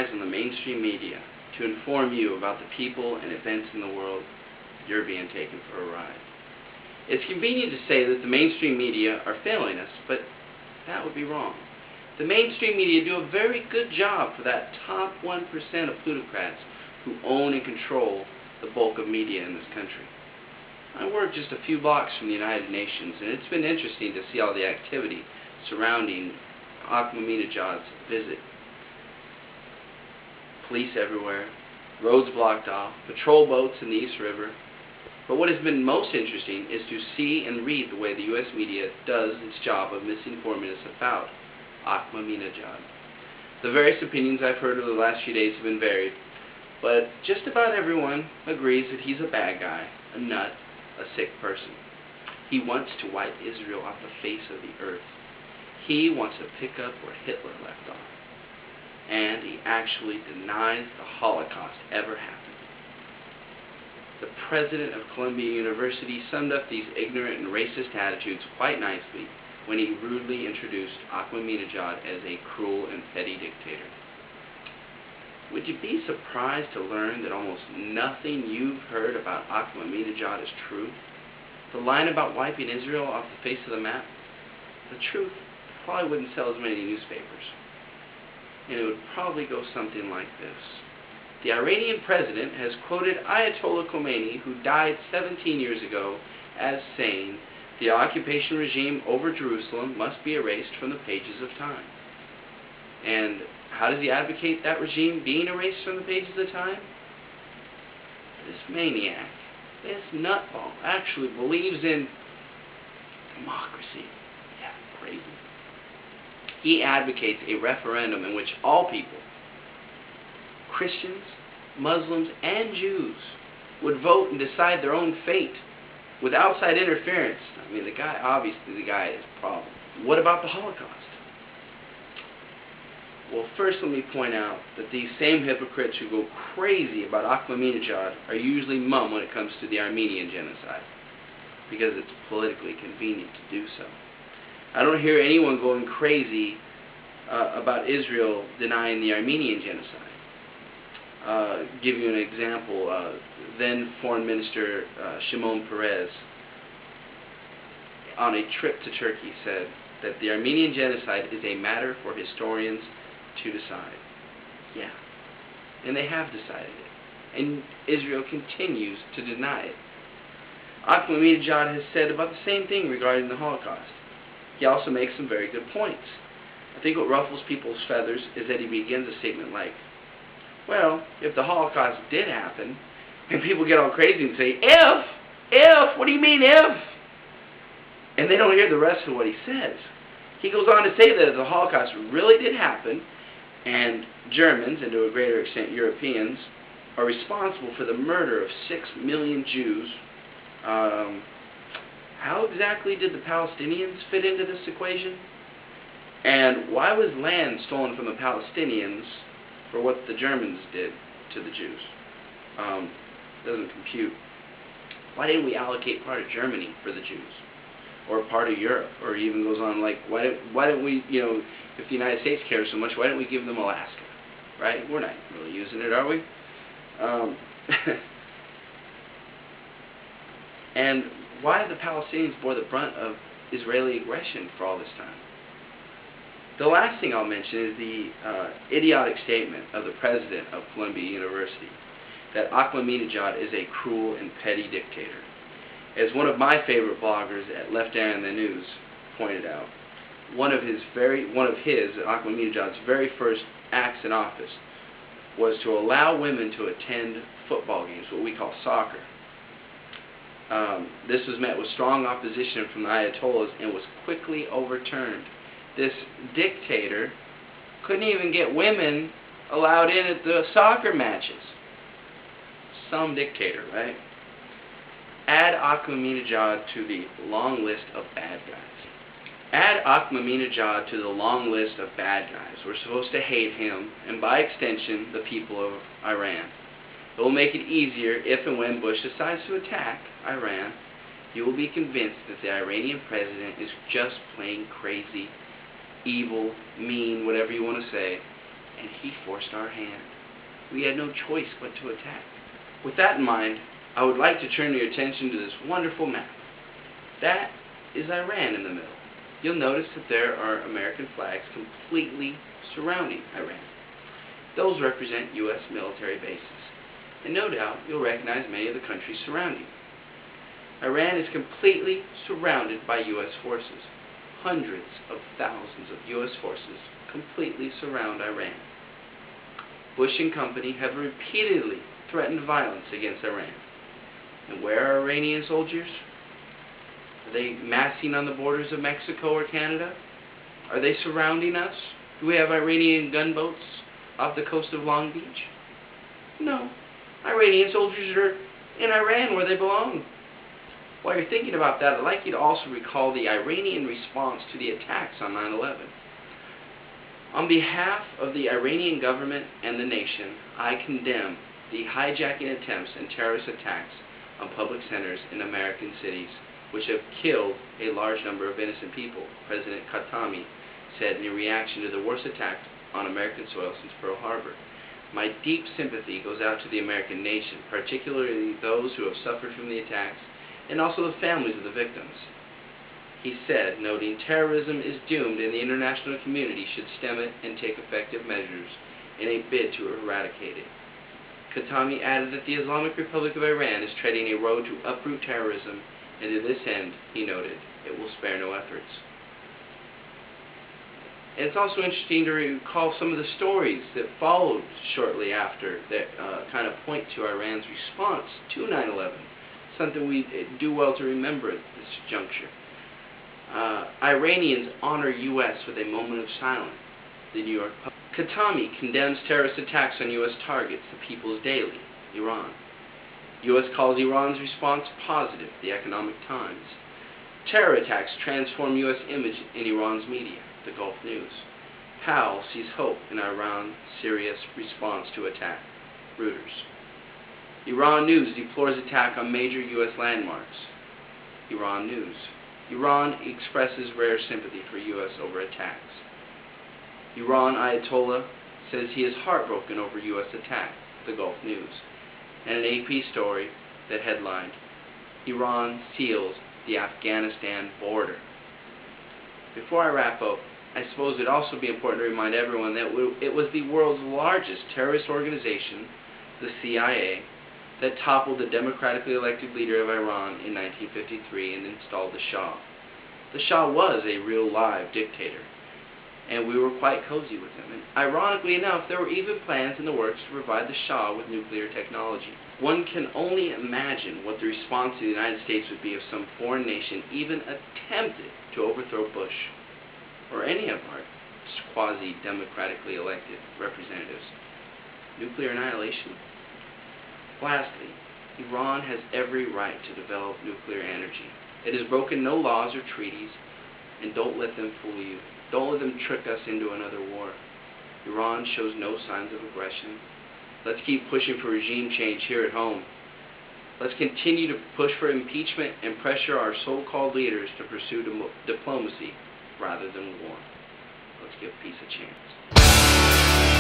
relies on the mainstream media to inform you about the people and events in the world, you're being taken for a ride. It's convenient to say that the mainstream media are failing us, but that would be wrong. The mainstream media do a very good job for that top 1% of plutocrats who own and control the bulk of media in this country. I work just a few blocks from the United Nations, and it's been interesting to see all the activity surrounding Ahmadinejad's visit. Police everywhere, roads blocked off, patrol boats in the East River. But what has been most interesting is to see and read the way the U.S. media does its job of misinforming us about Ahmadinejad. The various opinions I've heard over the last few days have been varied, but just about everyone agrees that he's a bad guy, a nut, a sick person. He wants to wipe Israel off the face of the earth. He wants to pick up where Hitler left off. And he actually denies the Holocaust ever happened. The president of Columbia University summed up these ignorant and racist attitudes quite nicely when he rudely introduced Ahmadinejad as a cruel and petty dictator. Would you be surprised to learn that almost nothing you've heard about Ahmadinejad is true? The line about wiping Israel off the face of the map? The truth probably wouldn't sell as many newspapers. And it would probably go something like this. The Iranian president has quoted Ayatollah Khomeini, who died 17 years ago, as saying, "The occupation regime over Jerusalem must be erased from the pages of time." And how does he advocate that regime being erased from the pages of time? This maniac, this nutball, actually believes in democracy. Yeah, crazy. He advocates a referendum in which all people, Christians, Muslims, and Jews, would vote and decide their own fate with outside interference. I mean, obviously the guy is a problem. What about the Holocaust? Well, first let me point out that these same hypocrites who go crazy about Ahmadinejad are usually mum when it comes to the Armenian genocide, because it's politically convenient to do so. I don't hear anyone going crazy about Israel denying the Armenian genocide. Give you an example. Then Foreign Minister Shimon Peres, on a trip to Turkey, said that the Armenian genocide is a matter for historians to decide. Yeah, and they have decided it. And Israel continues to deny it. Ahmadinejad has said about the same thing regarding the Holocaust. He also makes some very good points. I think what ruffles people's feathers is that he begins a statement like, well, if the Holocaust did happen, and people get all crazy and say, if, what do you mean if? And they don't hear the rest of what he says. He goes on to say that if the Holocaust really did happen, and Germans, and to a greater extent Europeans, are responsible for the murder of 6 million Jews, how exactly did the Palestinians fit into this equation? And why was land stolen from the Palestinians for what the Germans did to the Jews? Doesn't compute. Why didn't we allocate part of Germany for the Jews? Or part of Europe? Or even goes on like, why don't we, if the United States cares so much, why don't we give them Alaska? Right? We're not really using it, are we? And why the Palestinians bore the brunt of Israeli aggression for all this time? The last thing I'll mention is the idiotic statement of the president of Columbia University that Ahmadinejad is a cruel and petty dictator. As one of my favorite bloggers at Left Eye on the News pointed out, one of Ahmadinejad's very first acts in office was to allow women to attend football games, what we call soccer. This was met with strong opposition from the Ayatollahs and was quickly overturned. This dictator couldn't even get women allowed in at the soccer matches. Some dictator, right? Add Ahmadinejad to the long list of bad guys. Add Ahmadinejad to the long list of bad guys. We're supposed to hate him, and by extension, the people of Iran. It will make it easier if and when Bush decides to attack Iran. You will be convinced that the Iranian president is just plain crazy, evil, mean, whatever you want to say, and he forced our hand. We had no choice but to attack. With that in mind, I would like to turn your attention to this wonderful map. That is Iran in the middle. You'll notice that there are American flags completely surrounding Iran. Those represent U.S. military bases, and no doubt you'll recognize many of the countries surrounding. Iran is completely surrounded by U.S. forces. Hundreds of thousands of U.S. forces completely surround Iran. Bush and company have repeatedly threatened violence against Iran. And where are Iranian soldiers? Are they massing on the borders of Mexico or Canada? Are they surrounding us? Do we have Iranian gunboats off the coast of Long Beach? No. Iranian soldiers are in Iran where they belong. While you're thinking about that, I'd like you to also recall the Iranian response to the attacks on 9/11. On behalf of the Iranian government and the nation, I condemn the hijacking attempts and terrorist attacks on public centers in American cities, which have killed a large number of innocent people, President Khatami said in reaction to the worst attack on American soil since Pearl Harbor. My deep sympathy goes out to the American nation, particularly those who have suffered from the attacks, and also the families of the victims. He said, noting terrorism is doomed and the international community should stem it and take effective measures in a bid to eradicate it. Khatami added that the Islamic Republic of Iran is treading a road to uproot terrorism, and to this end, he noted, it will spare no efforts. And it's also interesting to recall some of the stories that followed shortly after that kind of point to Iran's response to 9/11, something we do well to remember at this juncture. Iranians honor U.S. with a moment of silence, the New York Post. Khatami condemns terrorist attacks on U.S. targets, the People's Daily, Iran. U.S. calls Iran's response positive, the Economic Times. Terror attacks transform U.S. image in Iran's media, the Gulf News. Powell sees hope in Iran's serious response to attack, Reuters. Iran News deplores attack on major U.S. landmarks, Iran News. Iran expresses rare sympathy for U.S. over attacks. Iran Ayatollah says he is heartbroken over U.S. attack, the Gulf News. And an AP story that headlined, Iran seals the Afghanistan border. Before I wrap up, I suppose it would also be important to remind everyone that it was the world's largest terrorist organization, the CIA, that toppled the democratically elected leader of Iran in 1953 and installed the Shah. The Shah was a real live dictator, and we were quite cozy with him. And ironically enough, there were even plans in the works to provide the Shah with nuclear technology. One can only imagine what the response of the United States would be if some foreign nation even attempted to overthrow Bush or any of our quasi-democratically elected representatives. Nuclear annihilation? Lastly, Iran has every right to develop nuclear energy. It has broken no laws or treaties, and don't let them fool you. Don't let them trick us into another war. Iran shows no signs of aggression. Let's keep pushing for regime change here at home. Let's continue to push for impeachment and pressure our so-called leaders to pursue diplomacy rather than war. Let's give peace a chance.